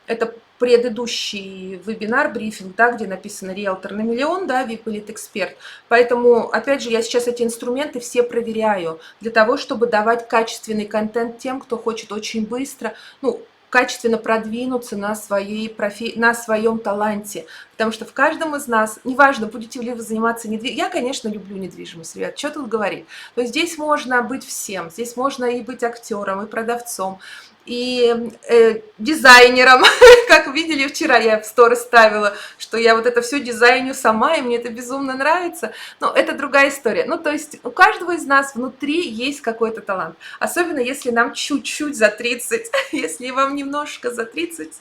Это предыдущий вебинар, брифинг, да, где написано «Риэлтор на миллион», да, VIP-элит-эксперт. Поэтому, опять же, я сейчас эти инструменты все проверяю для того, чтобы давать качественный контент тем, кто хочет очень быстро, ну, качественно продвинуться на своем таланте. Потому что в каждом из нас, неважно, будете ли вы заниматься недвижимостью, я, конечно, люблю недвижимость, ребят, что тут говорить. То есть здесь можно быть всем, здесь можно и быть актером, и продавцом, и дизайнером. Как видели вчера, я в сторис ставила, что я вот это все дизайню сама, и мне это безумно нравится. Но это другая история. Ну, то есть у каждого из нас внутри есть какой-то талант. Особенно если нам чуть-чуть за 30, если вам немножко за 30,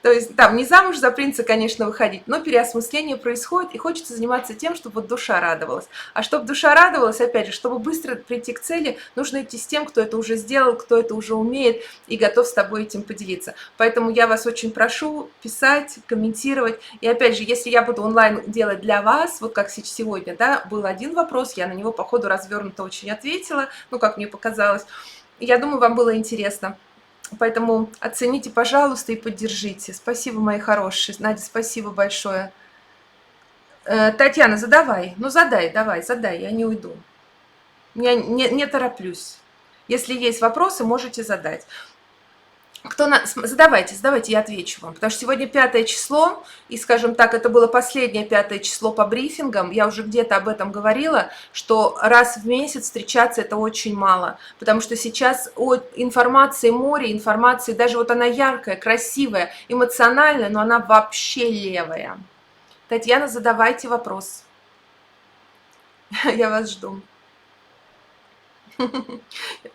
то есть там не замуж за принца, конечно, выходить, но переосмысление происходит, и хочется заниматься тем, чтобы вот душа радовалась. А чтобы душа радовалась, опять же, чтобы быстро прийти к цели, нужно идти с тем, кто это уже сделал, кто это уже умеет и готов с тобой этим поделиться. Поэтому я вас очень прошу писать, комментировать. И опять же, если я буду онлайн делать для вас, вот как сегодня, да, был один вопрос, я на него по ходу развернуто очень ответила, ну, как мне показалось. Я думаю, вам было интересно. Поэтому оцените, пожалуйста, и поддержите. Спасибо, мои хорошие. Надя, спасибо большое. Татьяна, задавай. Ну, давай, задай, я не уйду. Я не тороплюсь. Если есть вопросы, можете задать. Задавайте, я отвечу вам. Потому что сегодня 5 число, и, скажем так, это было последнее 5 число по брифингам. Я уже где-то об этом говорила, что раз в месяц встречаться это очень мало. Потому что сейчас информации море, информации, даже вот она яркая, красивая, эмоциональная, но она вообще левая. Татьяна, задавайте вопрос. Я вас жду.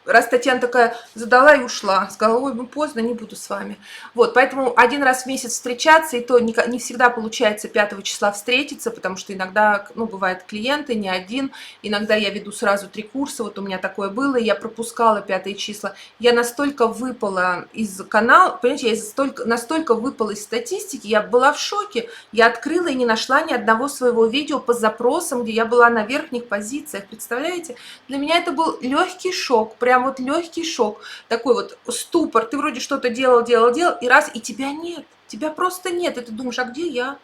Раз Татьяна такая задала и ушла, сказала, ой, ну поздно, не буду с вами. Вот, поэтому один раз в месяц встречаться, и то не всегда получается 5 числа встретиться, потому что иногда, ну, бывают клиенты, не один, иногда я веду сразу 3 курса, вот у меня такое было, и я пропускала 5 числа. Я настолько выпала из канала, понимаете, я настолько выпала из статистики, я была в шоке, я открыла и не нашла ни одного своего видео по запросам, где я была на верхних позициях, представляете? Для меня это был легкий шок, прям вот легкий шок, такой вот ступор, ты вроде что-то делал, и раз, и тебя нет, тебя просто нет, и ты думаешь, а где я?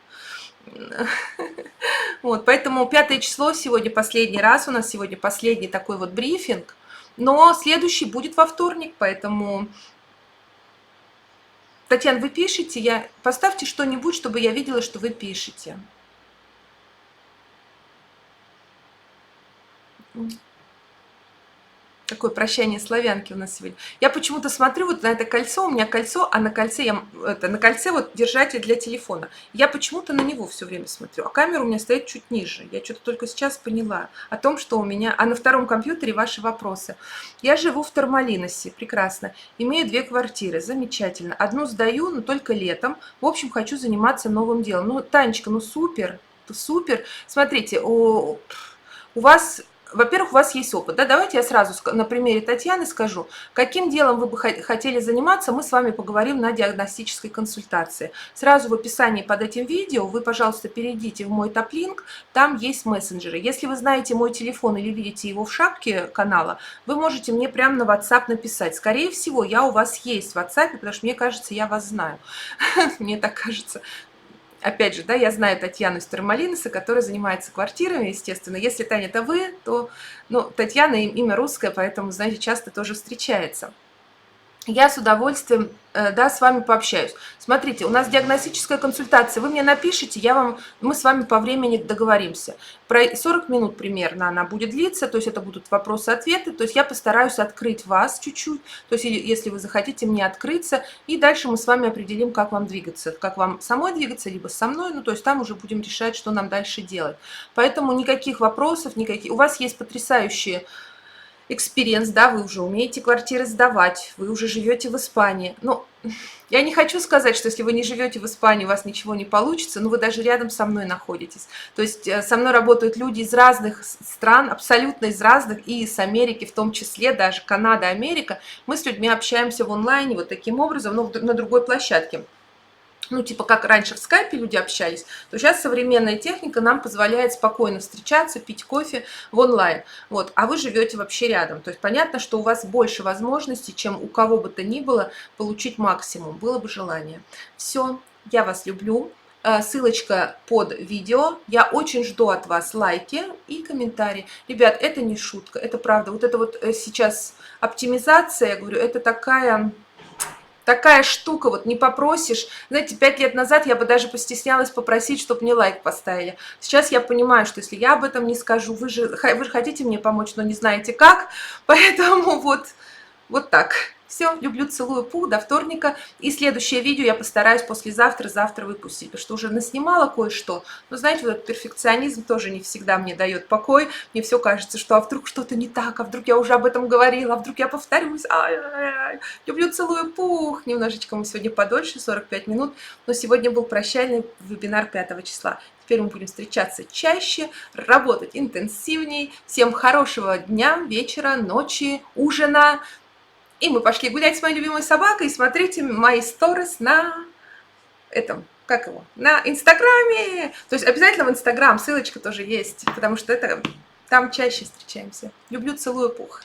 Вот, поэтому 5 число сегодня последний раз, у нас сегодня последний такой вот брифинг, но следующий будет во вторник, поэтому... Татьяна, вы пишете? Поставьте что-нибудь, чтобы я видела, что вы пишете. Такое прощание славянки у нас сегодня. Я почему-то смотрю вот на это кольцо, у меня кольцо, а на кольце, на кольце вот держатель для телефона. Я почему-то на него все время смотрю, а камера у меня стоит чуть ниже. Я что-то только сейчас поняла о том, что у меня... А на втором компьютере ваши вопросы. Я живу в Тормалиносе, прекрасно. Имею 2 квартиры, замечательно. Одну сдаю, но только летом. В общем, хочу заниматься новым делом. Ну, Танечка, ну супер, супер. Смотрите, у вас... Во-первых, у вас есть опыт, да? Давайте я сразу на примере Татьяны скажу, каким делом вы бы хотели заниматься, мы с вами поговорим на диагностической консультации. Сразу в описании под этим видео вы, пожалуйста, перейдите в мой топ-линк, там есть мессенджеры. Если вы знаете мой телефон или видите его в шапке канала, вы можете мне прямо на WhatsApp написать. Скорее всего, я у вас есть в WhatsApp, потому что мне кажется, я вас знаю. Мне так кажется. Опять же, да, я знаю Татьяну из Тормалиноса, которая занимается квартирами, естественно. Если, Таня, это вы, то, ну, Татьяна имя русское, поэтому, знаете, часто тоже встречается. Я с удовольствием, да, с вами пообщаюсь. Смотрите, у нас диагностическая консультация. Вы мне напишите, мы с вами по времени договоримся. Про 40 минут примерно она будет длиться, то есть это будут вопросы-ответы. То есть я постараюсь открыть вас чуть-чуть, то есть если вы захотите мне открыться, и дальше мы с вами определим, как вам двигаться. Как вам самой двигаться, либо со мной, ну то есть там уже будем решать, что нам дальше делать. Поэтому никаких вопросов, никаких. У вас есть потрясающие экспириенс, да, вы уже умеете квартиры сдавать, вы уже живете в Испании. Ну, я не хочу сказать, что если вы не живете в Испании, у вас ничего не получится, но вы даже рядом со мной находитесь. То есть со мной работают люди из разных стран, абсолютно из разных, и из Америки в том числе, даже Канада, Америка. Мы с людьми общаемся в онлайне вот таким образом, но на другой площадке. Ну, типа, как раньше в скайпе люди общались, то сейчас современная техника нам позволяет спокойно встречаться, пить кофе в онлайн. Вот, а вы живете вообще рядом. То есть понятно, что у вас больше возможностей, чем у кого бы то ни было, получить максимум. Было бы желание. Все, я вас люблю. Ссылочка под видео. Я очень жду от вас лайки и комментарии. Ребят, это не шутка, это правда. Вот это вот сейчас оптимизация, я говорю, это такая штука, вот не попросишь. Знаете, 5 лет назад я бы даже постеснялась попросить, чтобы мне лайк поставили. Сейчас я понимаю, что если я об этом не скажу, вы же хотите мне помочь, но не знаете как. Поэтому вот так. Все, люблю, целую, пух, до вторника. И следующее видео я постараюсь завтра выпустить, потому что уже наснимала кое-что. Но знаете, вот этот перфекционизм тоже не всегда мне дает покой. Мне все кажется, что а вдруг что-то не так, а вдруг я уже об этом говорила, а вдруг я повторюсь. Ай-яй-яй. Люблю, целую, пух. Немножечко мы сегодня подольше, 45 минут. Но сегодня был прощальный вебинар 5 числа. Теперь мы будем встречаться чаще, работать интенсивней. Всем хорошего дня, вечера, ночи, ужина. И мы пошли гулять с моей любимой собакой. И смотрите мои сторис на этом, как его, на Инстаграме. То есть обязательно в Инстаграм, ссылочка тоже есть, потому что там чаще встречаемся. Люблю, целую, пух.